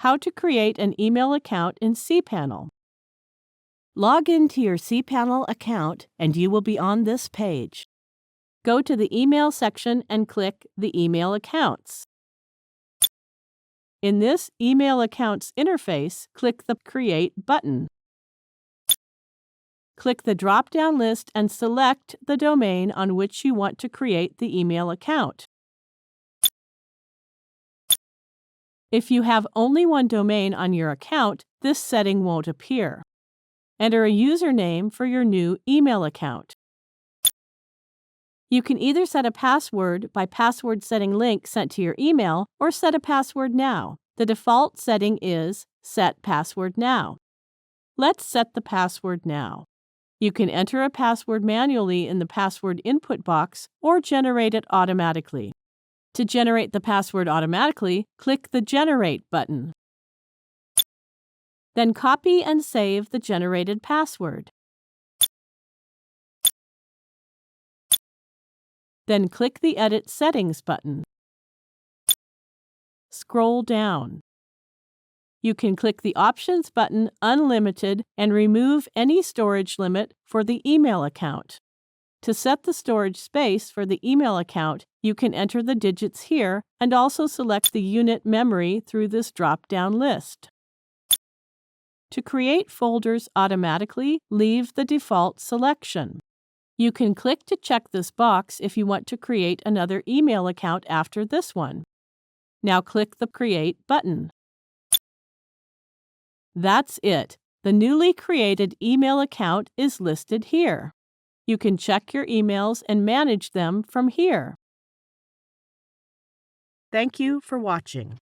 How to create an email account in cPanel. Log into your cPanel account and you will be on this page. Go to the Email section and click the Email Accounts. In this Email Accounts interface, click the Create button. Click the drop-down list and select the domain on which you want to create the email account. If you have only one domain on your account, this setting won't appear. Enter a username for your new email account. You can either set a password by password setting link sent to your email or set a password now. The default setting is Set Password Now. Let's set the password now. You can enter a password manually in the password input box or generate it automatically. To generate the password automatically, click the Generate button. Then copy and save the generated password. Then click the Edit Settings button. Scroll down. You can click the Options button Unlimited and remove any storage limit for the email account. To set the storage space for the email account, you can enter the digits here and also select the unit memory through this drop-down list. To create folders automatically, leave the default selection. You can click to check this box if you want to create another email account after this one. Now click the Create button. That's it. The newly created email account is listed here. You can check your emails and manage them from here. Thank you for watching.